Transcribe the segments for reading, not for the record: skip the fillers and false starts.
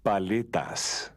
Paletas.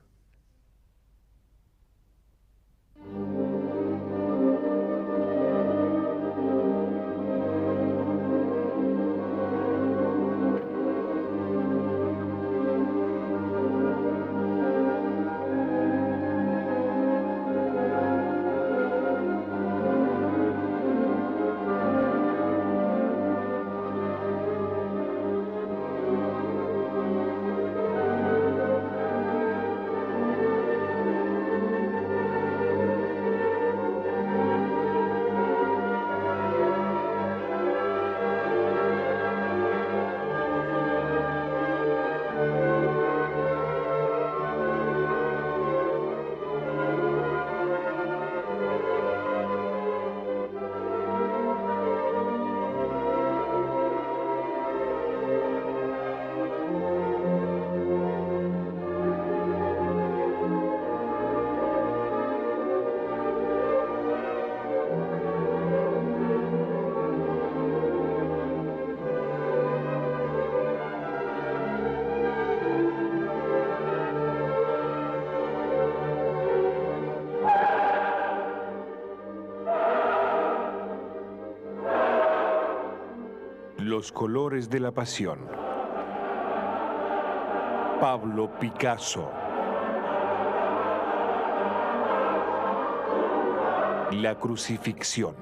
Los colores de la pasión. Pablo Picasso. La crucifixión.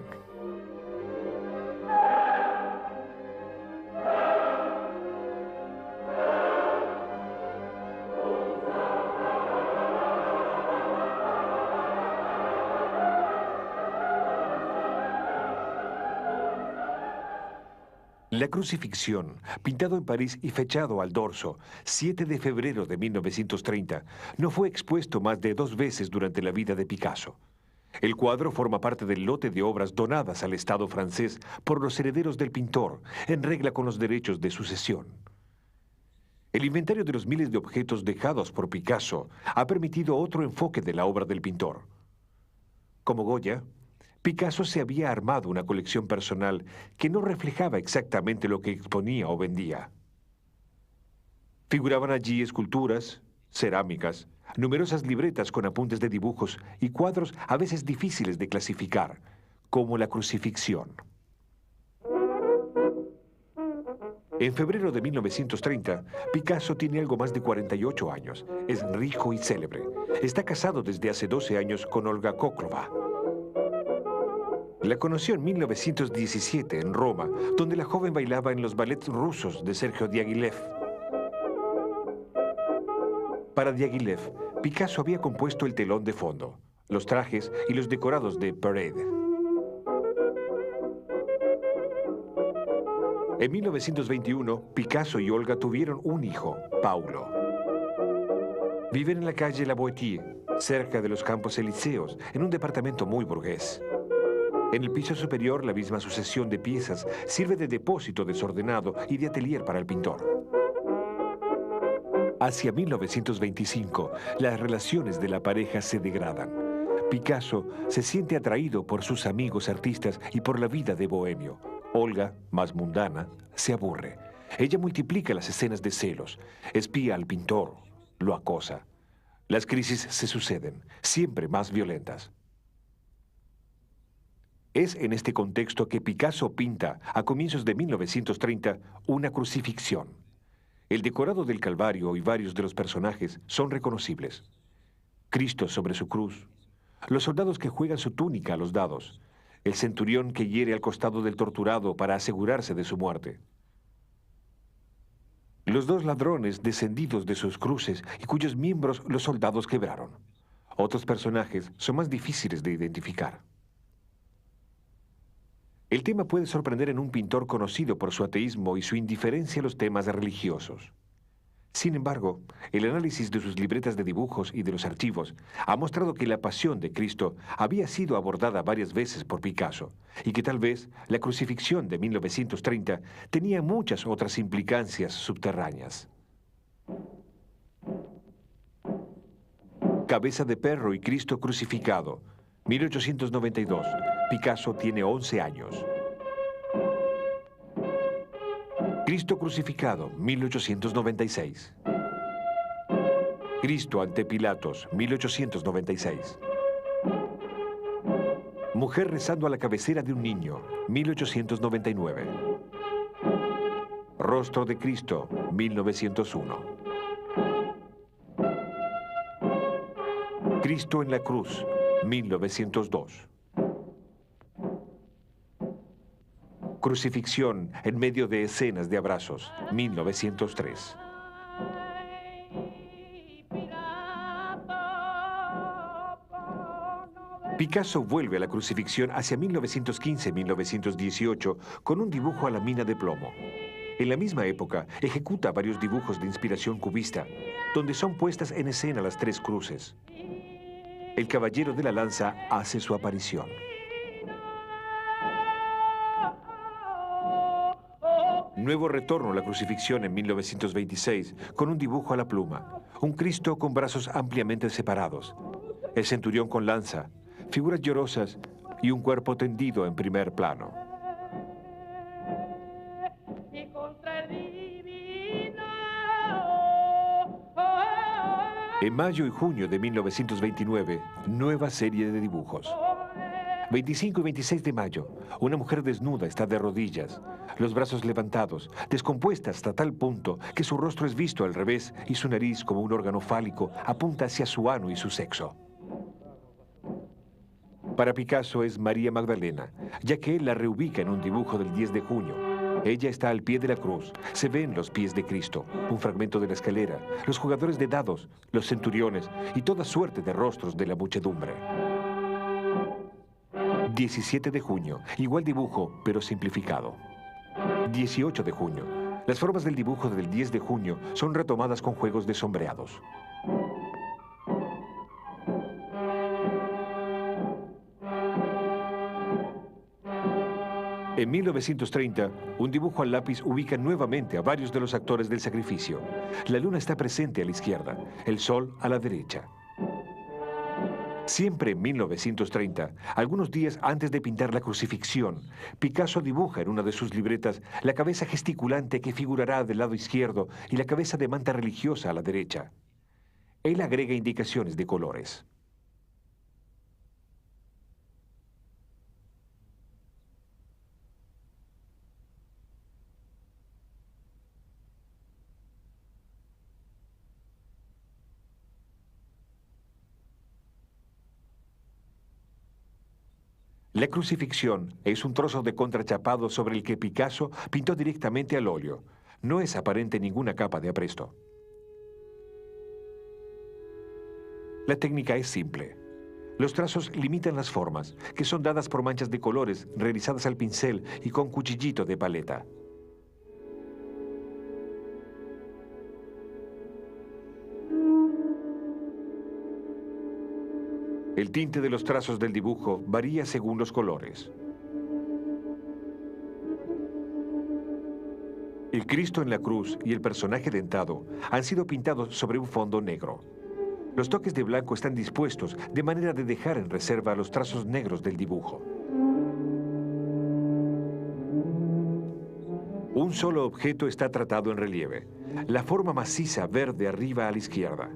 La crucifixión, pintado en París y fechado al dorso, 7 de febrero de 1930, no fue expuesto más de 2 veces durante la vida de Picasso. El cuadro forma parte del lote de obras donadas al Estado francés por los herederos del pintor, en regla con los derechos de sucesión. El inventario de los miles de objetos dejados por Picasso ha permitido otro enfoque de la obra del pintor. Como Goya, Picasso se había armado una colección personal que no reflejaba exactamente lo que exponía o vendía. Figuraban allí esculturas, cerámicas, numerosas libretas con apuntes de dibujos y cuadros a veces difíciles de clasificar, como la crucifixión. En febrero de 1930, Picasso tiene algo más de 48 años. Es rico y célebre. Está casado desde hace 12 años con Olga Koklova. La conoció en 1917 en Roma, donde la joven bailaba en los ballets rusos de Sergio Diaghilev. Para Diaghilev, Picasso había compuesto el telón de fondo, los trajes y los decorados de Parade. En 1921, Picasso y Olga tuvieron un hijo, Paulo. Viven en la calle La Boétie, cerca de los Campos Elíseos, en un departamento muy burgués. En el piso superior, la misma sucesión de piezas sirve de depósito desordenado y de atelier para el pintor. Hacia 1925, las relaciones de la pareja se degradan. Picasso se siente atraído por sus amigos artistas y por la vida de bohemio. Olga, más mundana, se aburre. Ella multiplica las escenas de celos, espía al pintor, lo acosa. Las crisis se suceden, siempre más violentas. Es en este contexto que Picasso pinta, a comienzos de 1930, una crucifixión. El decorado del Calvario y varios de los personajes son reconocibles. Cristo sobre su cruz, los soldados que juegan su túnica a los dados, el centurión que hiere al costado del torturado para asegurarse de su muerte. Los 2 ladrones descendidos de sus cruces y cuyos miembros los soldados quebraron. Otros personajes son más difíciles de identificar. El tema puede sorprender en un pintor conocido por su ateísmo y su indiferencia a los temas religiosos. Sin embargo, el análisis de sus libretas de dibujos y de los archivos ha mostrado que la pasión de Cristo había sido abordada varias veces por Picasso y que tal vez la crucifixión de 1930 tenía muchas otras implicancias subterráneas. Cabeza de perro y Cristo crucificado, 1892. Picasso tiene 11 años. Cristo crucificado, 1896. Cristo ante Pilatos, 1896. Mujer rezando a la cabecera de un niño, 1899. Rostro de Cristo, 1901. Cristo en la cruz, 1902. Crucifixión en medio de escenas de abrazos, 1903. Picasso vuelve a la crucifixión hacia 1915-1918 con un dibujo a la mina de plomo. En la misma época, ejecuta varios dibujos de inspiración cubista, donde son puestas en escena las tres cruces. El Caballero de la Lanza hace su aparición. Nuevo retorno a la crucifixión en 1926, con un dibujo a la pluma. Un Cristo con brazos ampliamente separados. El centurión con lanza, figuras llorosas y un cuerpo tendido en primer plano. En mayo y junio de 1929, nueva serie de dibujos. 25 y 26 de mayo, una mujer desnuda está de rodillas, los brazos levantados, descompuesta hasta tal punto que su rostro es visto al revés y su nariz, como un órgano fálico, apunta hacia su ano y su sexo. Para Picasso es María Magdalena, ya que él la reubica en un dibujo del 10 de junio. Ella está al pie de la cruz, se ven los pies de Cristo, un fragmento de la escalera, los jugadores de dados, los centuriones y toda suerte de rostros de la muchedumbre. 17 de junio, igual dibujo, pero simplificado. 18 de junio, las formas del dibujo del 10 de junio son retomadas con juegos de sombreados. En 1930, un dibujo al lápiz ubica nuevamente a varios de los actores del sacrificio. La luna está presente a la izquierda, el sol a la derecha. Siempre en 1930, algunos días antes de pintar la crucifixión, Picasso dibuja en una de sus libretas la cabeza gesticulante que figurará del lado izquierdo y la cabeza de manta religiosa a la derecha. Él agrega indicaciones de colores. La crucifixión es un trozo de contrachapado sobre el que Picasso pintó directamente al óleo. No es aparente ninguna capa de apresto. La técnica es simple. Los trazos limitan las formas, que son dadas por manchas de colores realizadas al pincel y con cuchillito de paleta. El tinte de los trazos del dibujo varía según los colores. El Cristo en la cruz y el personaje dentado han sido pintados sobre un fondo negro. Los toques de blanco están dispuestos de manera de dejar en reserva los trazos negros del dibujo. Un solo objeto está tratado en relieve, la forma maciza verde arriba a la izquierda.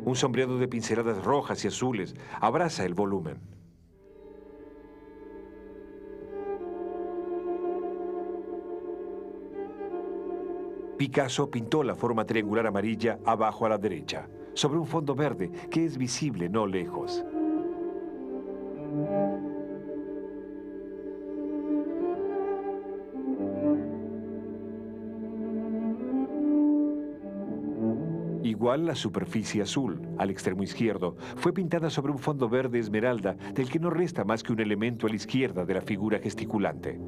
Un sombreado de pinceladas rojas y azules abraza el volumen. Picasso pintó la forma triangular amarilla abajo a la derecha, sobre un fondo verde que es visible no lejos. Igual la superficie azul, al extremo izquierdo, fue pintada sobre un fondo verde esmeralda del que no resta más que un elemento a la izquierda de la figura gesticulante.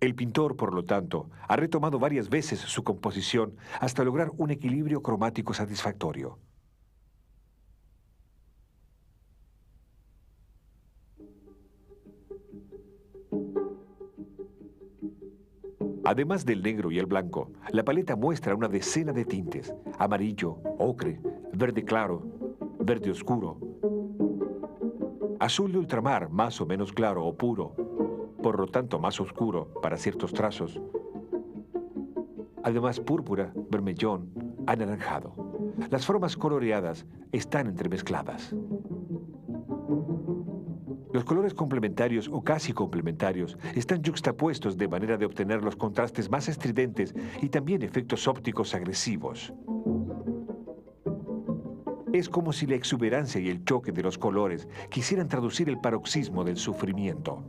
El pintor, por lo tanto, ha retomado varias veces su composición hasta lograr un equilibrio cromático satisfactorio. Además del negro y el blanco, la paleta muestra una decena de tintes: amarillo, ocre, verde claro, verde oscuro, azul de ultramar, más o menos claro o puro, por lo tanto más oscuro para ciertos trazos, además púrpura, bermellón, anaranjado. Las formas coloreadas están entremezcladas. Los colores complementarios o casi complementarios están yuxtapuestos de manera de obtener los contrastes más estridentes y también efectos ópticos agresivos. Es como si la exuberancia y el choque de los colores quisieran traducir el paroxismo del sufrimiento.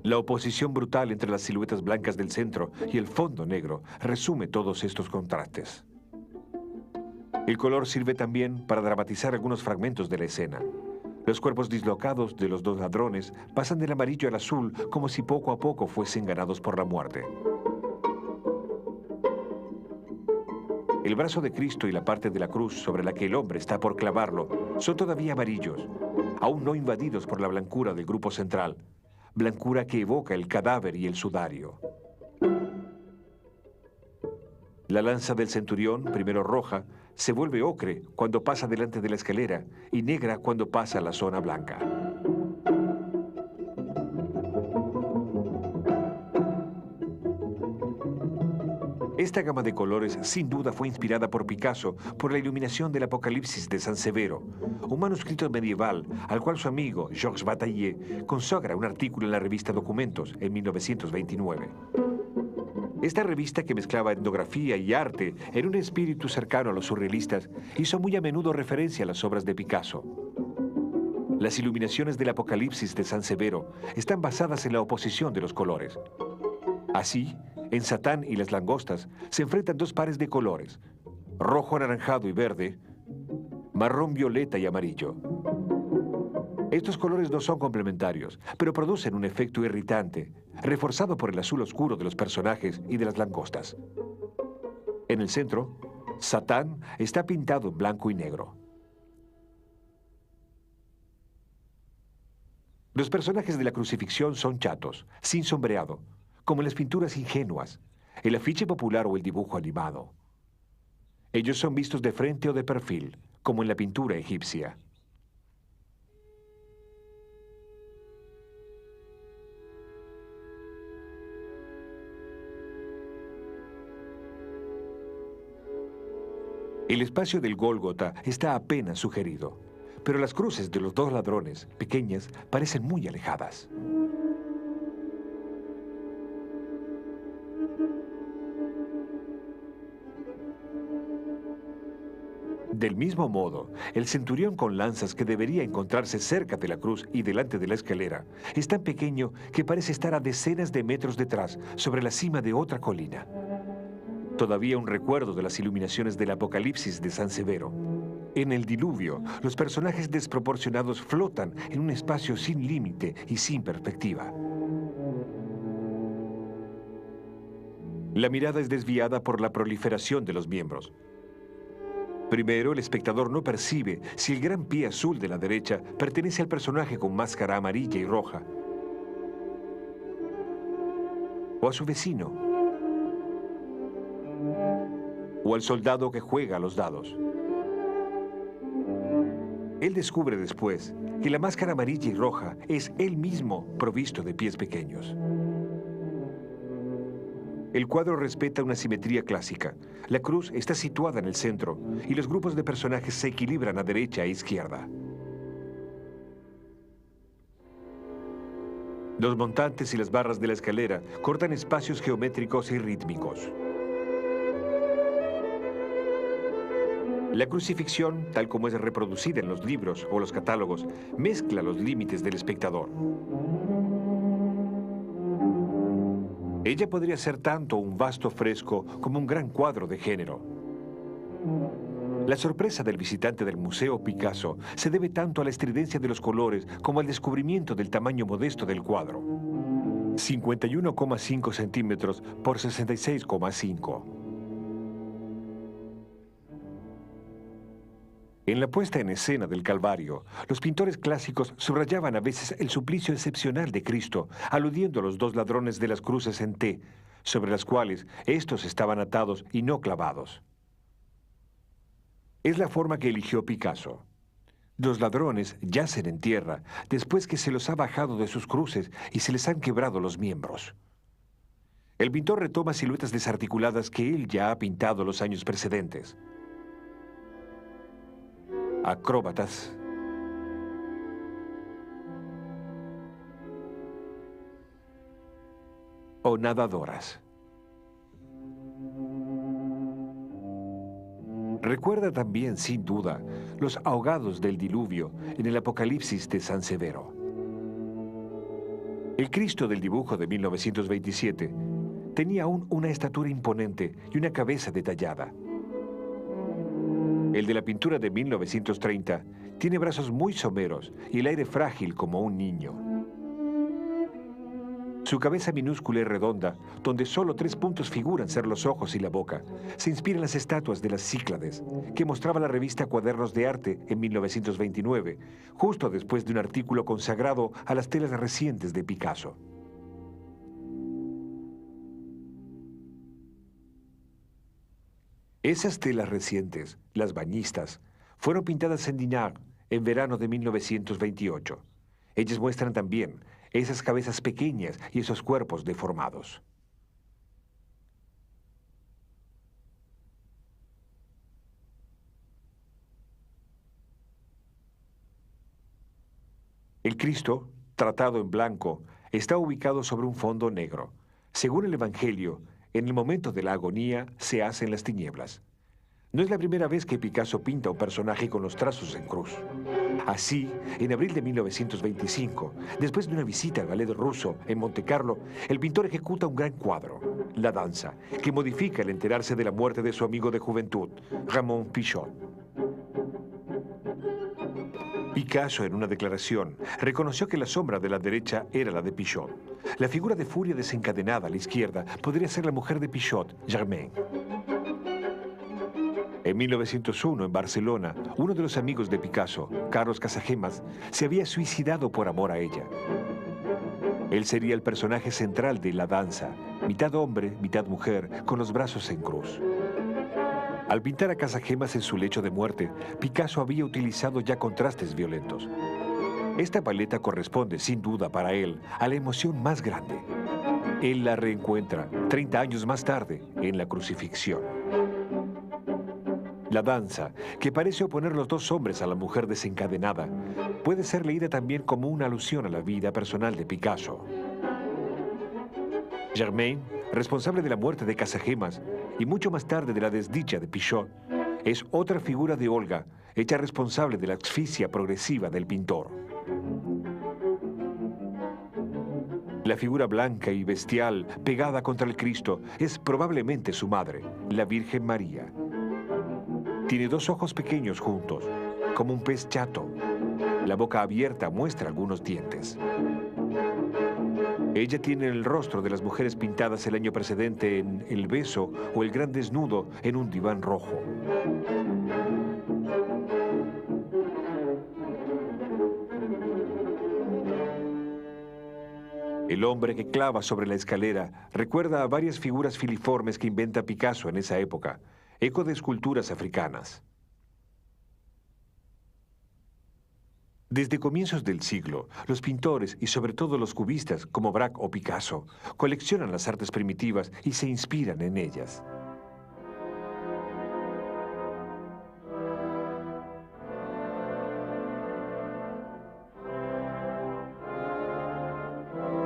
La oposición brutal entre las siluetas blancas del centro y el fondo negro resume todos estos contrastes. El color sirve también para dramatizar algunos fragmentos de la escena. Los cuerpos dislocados de los dos ladrones pasan del amarillo al azul como si poco a poco fuesen ganados por la muerte. El brazo de Cristo y la parte de la cruz sobre la que el hombre está por clavarlo son todavía amarillos, aún no invadidos por la blancura del grupo central, blancura que evoca el cadáver y el sudario. La lanza del centurión, primero roja, se vuelve ocre cuando pasa delante de la escalera y negra cuando pasa a la zona blanca. Esta gama de colores sin duda fue inspirada por Picasso por la iluminación del Apocalipsis de San Severo, un manuscrito medieval al cual su amigo Georges Bataillé consagra un artículo en la revista Documentos en 1929. Esta revista, que mezclaba etnografía y arte en un espíritu cercano a los surrealistas, hizo muy a menudo referencia a las obras de Picasso. Las iluminaciones del Apocalipsis de San Severo están basadas en la oposición de los colores. Así, en Satán y las langostas se enfrentan dos pares de colores, rojo, anaranjado y verde, marrón, violeta y amarillo. Estos colores no son complementarios, pero producen un efecto irritante, reforzado por el azul oscuro de los personajes y de las langostas. En el centro, Satán está pintado en blanco y negro. Los personajes de la crucifixión son chatos, sin sombreado, como en las pinturas ingenuas, el afiche popular o el dibujo animado. Ellos son vistos de frente o de perfil, como en la pintura egipcia. El espacio del Gólgota está apenas sugerido, pero las cruces de los dos ladrones, pequeñas, parecen muy alejadas. Del mismo modo, el centurión con lanzas que debería encontrarse cerca de la cruz y delante de la escalera es tan pequeño que parece estar a decenas de metros detrás, sobre la cima de otra colina. Todavía un recuerdo de las iluminaciones del Apocalipsis de San Severo. En el diluvio, los personajes desproporcionados flotan en un espacio sin límite y sin perspectiva. La mirada es desviada por la proliferación de los miembros. Primero, el espectador no percibe si el gran pie azul de la derecha pertenece al personaje con máscara amarilla y roja, o a su vecino, o al soldado que juega a los dados. Él descubre después que la máscara amarilla y roja es él mismo provisto de pies pequeños. El cuadro respeta una simetría clásica. La cruz está situada en el centro y los grupos de personajes se equilibran a derecha e izquierda. Los montantes y las barras de la escalera cortan espacios geométricos y rítmicos. La crucifixión, tal como es reproducida en los libros o los catálogos, mezcla los límites del espectador. Ella podría ser tanto un vasto fresco como un gran cuadro de género. La sorpresa del visitante del Museo Picasso se debe tanto a la estridencia de los colores como al descubrimiento del tamaño modesto del cuadro. 51,5 centímetros por 66,5. En la puesta en escena del Calvario, los pintores clásicos subrayaban a veces el suplicio excepcional de Cristo, aludiendo a los dos ladrones de las cruces en T, sobre las cuales estos estaban atados y no clavados. Es la forma que eligió Picasso. Los ladrones yacen en tierra después que se los ha bajado de sus cruces y se les han quebrado los miembros. El pintor retoma siluetas desarticuladas que él ya ha pintado los años precedentes. Acróbatas, o nadadoras. Recuerda también, sin duda, los ahogados del diluvio en el Apocalipsis de San Severo. El Cristo del dibujo de 1927 tenía aún una estatura imponente y una cabeza detallada. El de la pintura de 1930 tiene brazos muy someros y el aire frágil como un niño. Su cabeza minúscula y redonda, donde solo 3 puntos figuran ser los ojos y la boca, se inspira en las estatuas de las Cíclades, que mostraba la revista Cuadernos de Arte en 1929, justo después de un artículo consagrado a las telas recientes de Picasso. Esas telas recientes, las bañistas, fueron pintadas en Dinard en verano de 1928. Ellas muestran también esas cabezas pequeñas y esos cuerpos deformados. El Cristo, tratado en blanco, está ubicado sobre un fondo negro. Según el Evangelio, en el momento de la agonía se hacen las tinieblas. No es la primera vez que Picasso pinta un personaje con los trazos en cruz. Así, en abril de 1925, después de una visita al ballet ruso en Montecarlo, el pintor ejecuta un gran cuadro, La Danza, que modifica al enterarse de la muerte de su amigo de juventud, Ramón Pichot. Picasso, en una declaración, reconoció que la sombra de la derecha era la de Pichot. La figura de furia desencadenada a la izquierda podría ser la mujer de Pichot, Germaine. En 1901, en Barcelona, uno de los amigos de Picasso, Carlos Casagemas, se había suicidado por amor a ella. Él sería el personaje central de La Danza, mitad hombre, mitad mujer, con los brazos en cruz. Al pintar a Casagemas en su lecho de muerte, Picasso había utilizado ya contrastes violentos. Esta paleta corresponde, sin duda para él, a la emoción más grande. Él la reencuentra 30 años más tarde en la crucifixión. La danza, que parece oponer los dos hombres a la mujer desencadenada, puede ser leída también como una alusión a la vida personal de Picasso. Germaine, responsable de la muerte de Casagemas y mucho más tarde de la desdicha de Pichot, es otra figura de Olga, hecha responsable de la asfixia progresiva del pintor. La figura blanca y bestial pegada contra el Cristo es probablemente su madre, la Virgen María. Tiene 2 ojos pequeños juntos, como un pez chato. La boca abierta muestra algunos dientes. Ella tiene el rostro de las mujeres pintadas el año precedente en El beso o El gran desnudo en un diván rojo. El hombre que clava sobre la escalera recuerda a varias figuras filiformes que inventa Picasso en esa época, eco de esculturas africanas. Desde comienzos del siglo, los pintores y sobre todo los cubistas como Braque o Picasso coleccionan las artes primitivas y se inspiran en ellas.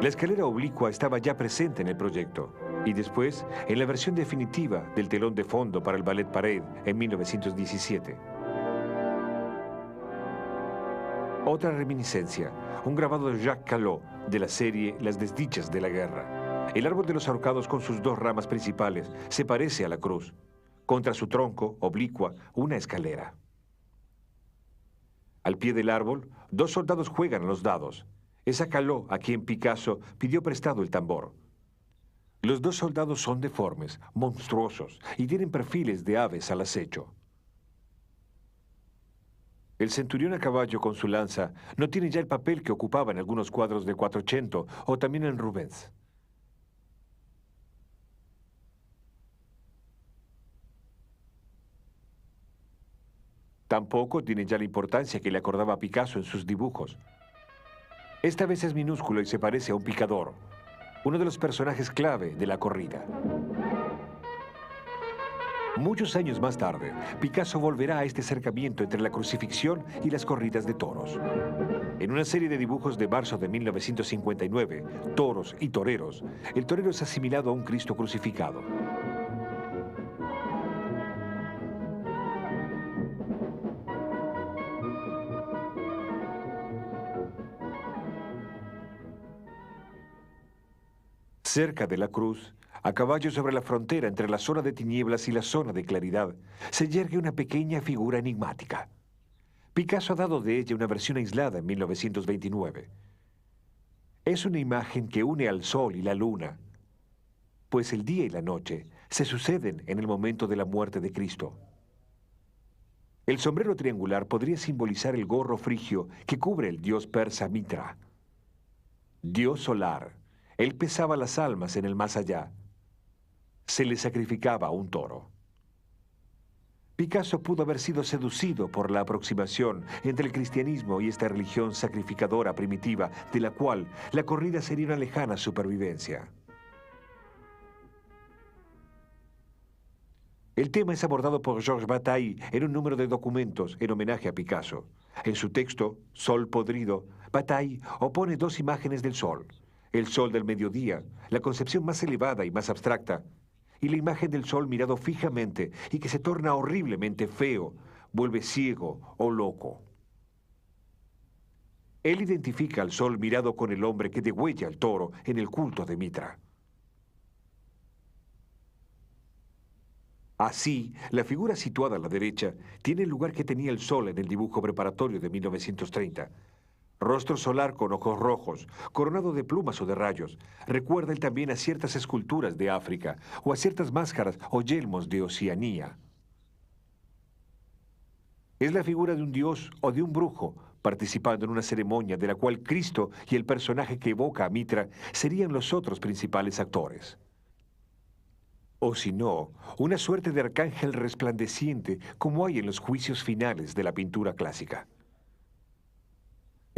La escalera oblicua estaba ya presente en el proyecto y después en la versión definitiva del telón de fondo para el Ballet Parade en 1917. Otra reminiscencia, un grabado de Jacques Callot de la serie Las desdichas de la guerra. El árbol de los ahorcados con sus 2 ramas principales se parece a la cruz. Contra su tronco, oblicua, una escalera. Al pie del árbol, 2 soldados juegan a los dados. Es a Callot a quien Picasso pidió prestado el tambor. Los 2 soldados son deformes, monstruosos y tienen perfiles de aves al acecho. El centurión a caballo con su lanza no tiene ya el papel que ocupaba en algunos cuadros de Quattrocento o también en Rubens. Tampoco tiene ya la importancia que le acordaba a Picasso en sus dibujos. Esta vez es minúsculo y se parece a un picador. uno de los personajes clave de la corrida. Muchos años más tarde, Picasso volverá a este acercamiento entre la crucifixión y las corridas de toros. En una serie de dibujos de marzo de 1959, Toros y Toreros, el torero es asimilado a un Cristo crucificado. Cerca de la cruz, a caballo sobre la frontera entre la zona de tinieblas y la zona de claridad, se yergue una pequeña figura enigmática. Picasso ha dado de ella una versión aislada en 1929. Es una imagen que une al sol y la luna, pues el día y la noche se suceden en el momento de la muerte de Cristo. El sombrero triangular podría simbolizar el gorro frigio que cubre el dios persa Mitra. Dios solar, él pesaba las almas en el más allá. Se le sacrificaba a un toro. Picasso pudo haber sido seducido por la aproximación entre el cristianismo y esta religión sacrificadora primitiva, de la cual la corrida sería una lejana supervivencia. El tema es abordado por Georges Bataille en un número de documentos en homenaje a Picasso. En su texto, Sol podrido, Bataille opone dos imágenes del sol. El sol del mediodía, la concepción más elevada y más abstracta, y la imagen del sol mirado fijamente y que se torna horriblemente feo, vuelve ciego o loco. Él identifica al sol mirado con el hombre que degüella al toro en el culto de Mitra. Así, la figura situada a la derecha tiene el lugar que tenía el sol en el dibujo preparatorio de 1930. Rostro solar con ojos rojos, coronado de plumas o de rayos. Recuerda él también a ciertas esculturas de África o a ciertas máscaras o yelmos de Oceanía. Es la figura de un dios o de un brujo participando en una ceremonia de la cual Cristo y el personaje que evoca a Mitra serían los otros principales actores. O si no, una suerte de arcángel resplandeciente como hay en los juicios finales de la pintura clásica.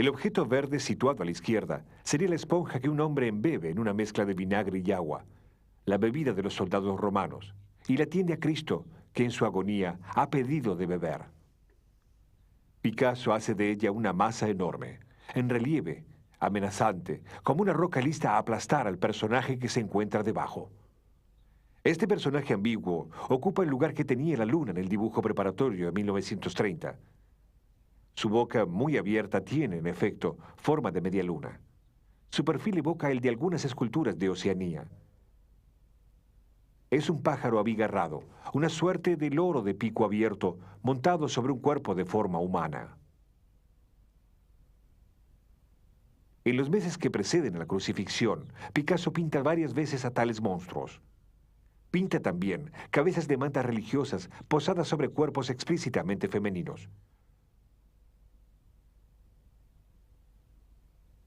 El objeto verde situado a la izquierda sería la esponja que un hombre embebe en una mezcla de vinagre y agua, la bebida de los soldados romanos, y la tiende a Cristo, que en su agonía ha pedido de beber. Picasso hace de ella una masa enorme, en relieve, amenazante, como una roca lista a aplastar al personaje que se encuentra debajo. Este personaje ambiguo ocupa el lugar que tenía la luna en el dibujo preparatorio de 1930. Su boca muy abierta tiene, en efecto, forma de media luna. Su perfil evoca el de algunas esculturas de Oceanía. Es un pájaro abigarrado, una suerte de loro de pico abierto, montado sobre un cuerpo de forma humana. En los meses que preceden a la crucifixión, Picasso pinta varias veces a tales monstruos. Pinta también cabezas de mantas religiosas posadas sobre cuerpos explícitamente femeninos.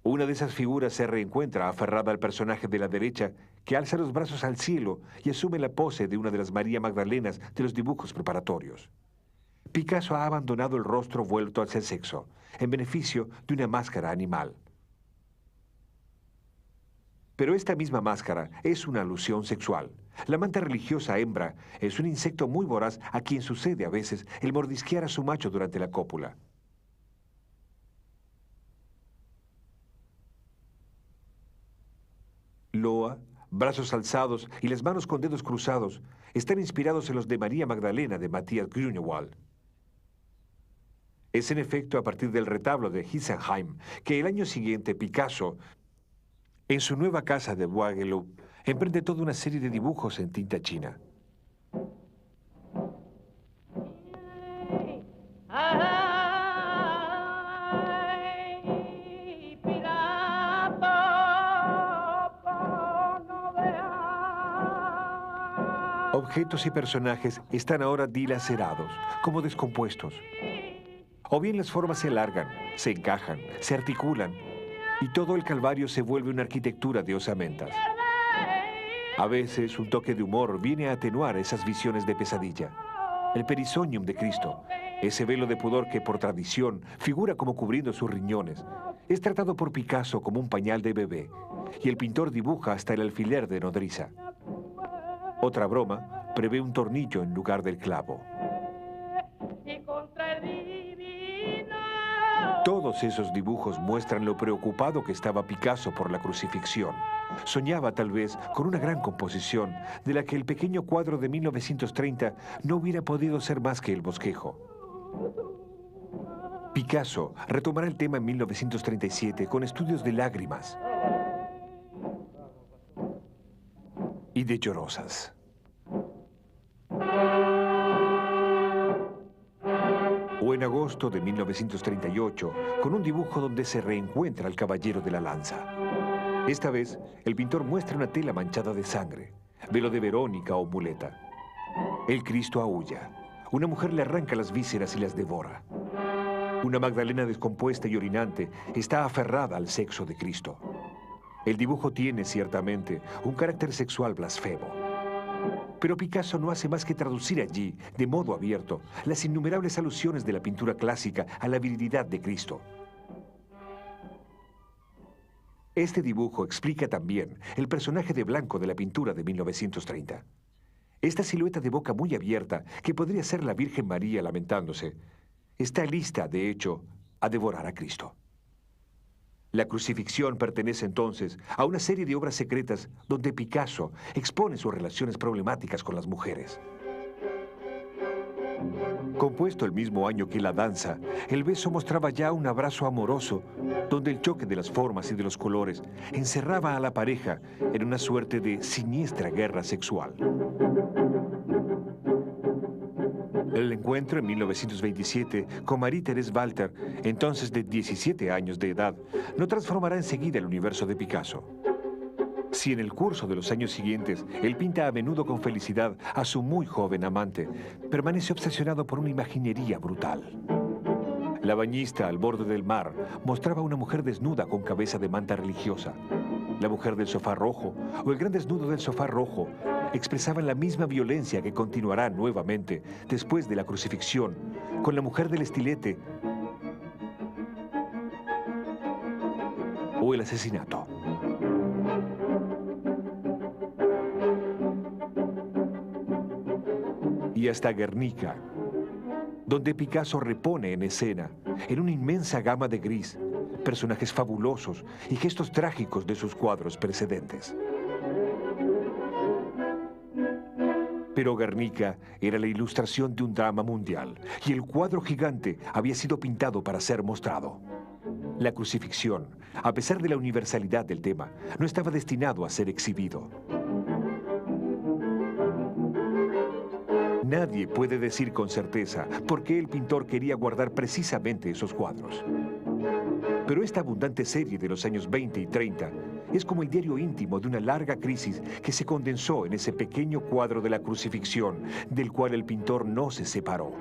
Una de esas figuras se reencuentra aferrada al personaje de la derecha, que alza los brazos al cielo y asume la pose de una de las María Magdalenas de los dibujos preparatorios. Picasso ha abandonado el rostro vuelto hacia el sexo, en beneficio de una máscara animal. Pero esta misma máscara es una alusión sexual. La manta religiosa hembra es un insecto muy voraz a quien sucede a veces el mordisquear a su macho durante la cópula. Loa, brazos alzados y las manos con dedos cruzados están inspirados en los de María Magdalena de Matthias Grünewald. Es en efecto a partir del retablo de Hitzenheim que el año siguiente Picasso, en su nueva casa de Bois-Guillaume, emprende toda una serie de dibujos en tinta china. Objetos y personajes están ahora dilacerados, como descompuestos. O bien las formas se alargan, se encajan, se articulan, y todo el calvario se vuelve una arquitectura de osamentas. A veces un toque de humor viene a atenuar esas visiones de pesadilla. El perisonium de Cristo, ese velo de pudor que por tradición figura como cubriendo sus riñones, Es tratado por Picasso como un pañal de bebé, y el pintor dibuja hasta el alfiler de nodriza. Otra broma prevé un tornillo en lugar del clavo. Todos esos dibujos muestran lo preocupado que estaba Picasso por la crucifixión. Soñaba tal vez con una gran composición de la que el pequeño cuadro de 1930 no hubiera podido ser más que el bosquejo. Picasso retomará el tema en 1937 con estudios de lágrimas y de llorosas. O en agosto de 1938, con un dibujo donde se reencuentra al caballero de la lanza. Esta vez, el pintor muestra una tela manchada de sangre, velo de Verónica o muleta. El Cristo aúlla. Una mujer le arranca las vísceras y las devora. Una Magdalena descompuesta y orinante está aferrada al sexo de Cristo. El dibujo tiene, ciertamente, un carácter sexual blasfemo. Pero Picasso no hace más que traducir allí, de modo abierto, las innumerables alusiones de la pintura clásica a la virilidad de Cristo. Este dibujo explica también el personaje de blanco de la pintura de 1930. Esta silueta de boca muy abierta, que podría ser la Virgen María lamentándose, está lista, de hecho, a devorar a Cristo. La crucifixión pertenece entonces a una serie de obras secretas donde Picasso expone sus relaciones problemáticas con las mujeres. Compuesto el mismo año que La danza, El beso mostraba ya un abrazo amoroso, donde el choque de las formas y de los colores encerraba a la pareja en una suerte de siniestra guerra sexual. El encuentro en 1927 con Marie-Thérèse Walter, entonces de 17 años de edad, no transformará enseguida el universo de Picasso. Si en el curso de los años siguientes él pinta a menudo con felicidad a su muy joven amante, permanece obsesionado por una imaginería brutal. La bañista al borde del mar mostraba a una mujer desnuda con cabeza de manta religiosa. La mujer del sofá rojo o el gran desnudo del sofá rojo expresaban la misma violencia que continuará nuevamente después de la crucifixión con la mujer del estilete o el asesinato. Y hasta Guernica, donde Picasso repone en escena, en una inmensa gama de gris, personajes fabulosos y gestos trágicos de sus cuadros precedentes. Pero Guernica era la ilustración de un drama mundial y el cuadro gigante había sido pintado para ser mostrado. La crucifixión, a pesar de la universalidad del tema, no estaba destinado a ser exhibido. Nadie puede decir con certeza por qué el pintor quería guardar precisamente esos cuadros. Pero esta abundante serie de los años 20 y 30 es como el diario íntimo de una larga crisis que se condensó en ese pequeño cuadro de la crucifixión, del cual el pintor no se separó.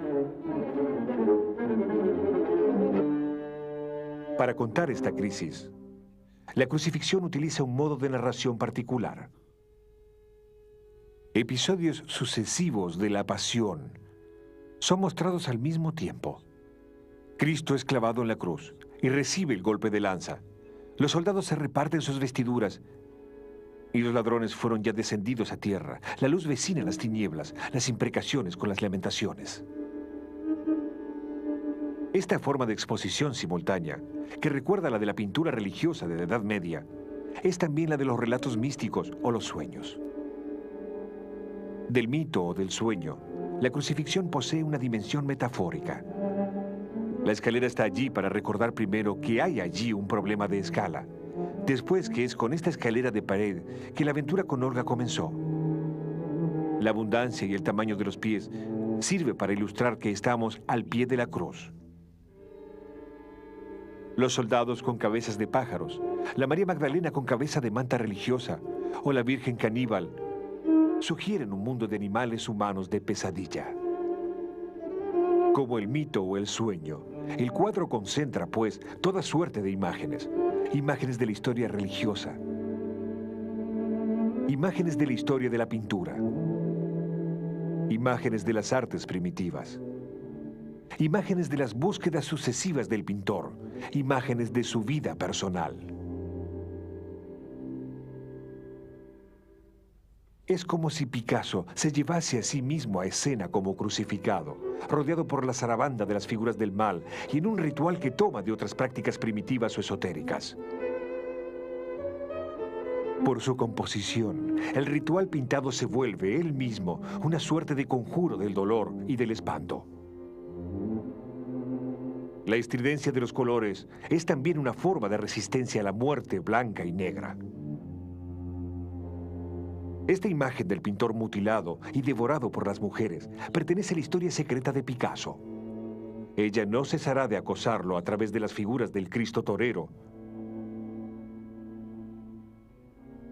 Para contar esta crisis, la crucifixión utiliza un modo de narración particular. Episodios sucesivos de la pasión son mostrados al mismo tiempo. Cristo es clavado en la cruz y recibe el golpe de lanza. Los soldados se reparten sus vestiduras y los ladrones fueron ya descendidos a tierra. La luz vecina las tinieblas, las imprecaciones con las lamentaciones. Esta forma de exposición simultánea, que recuerda a la de la pintura religiosa de la Edad Media, es también la de los relatos místicos o los sueños. Del mito o del sueño, la crucifixión posee una dimensión metafórica. La escalera está allí para recordar primero que hay allí un problema de escala, después que es con esta escalera de pared que la aventura con Olga comenzó. La abundancia y el tamaño de los pies sirve para ilustrar que estamos al pie de la cruz. Los soldados con cabezas de pájaros, la María Magdalena con cabeza de manta religiosa o la Virgen caníbal sugieren un mundo de animales humanos de pesadilla. Como el mito o el sueño, el cuadro concentra, pues, toda suerte de imágenes. Imágenes de la historia religiosa. Imágenes de la historia de la pintura. Imágenes de las artes primitivas. Imágenes de las búsquedas sucesivas del pintor, imágenes de su vida personal. Es como si Picasso se llevase a sí mismo a escena como crucificado, rodeado por la zarabanda de las figuras del mal y en un ritual que toma de otras prácticas primitivas o esotéricas. Por su composición, el ritual pintado se vuelve él mismo una suerte de conjuro del dolor y del espanto. La estridencia de los colores es también una forma de resistencia a la muerte blanca y negra. Esta imagen del pintor mutilado y devorado por las mujeres pertenece a la historia secreta de Picasso. Ella no cesará de acosarlo a través de las figuras del Cristo torero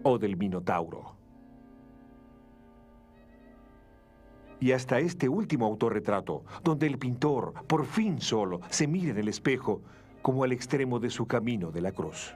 o del Minotauro. Y hasta este último autorretrato, donde el pintor, por fin solo, se mira en el espejo como al extremo de su camino de la cruz.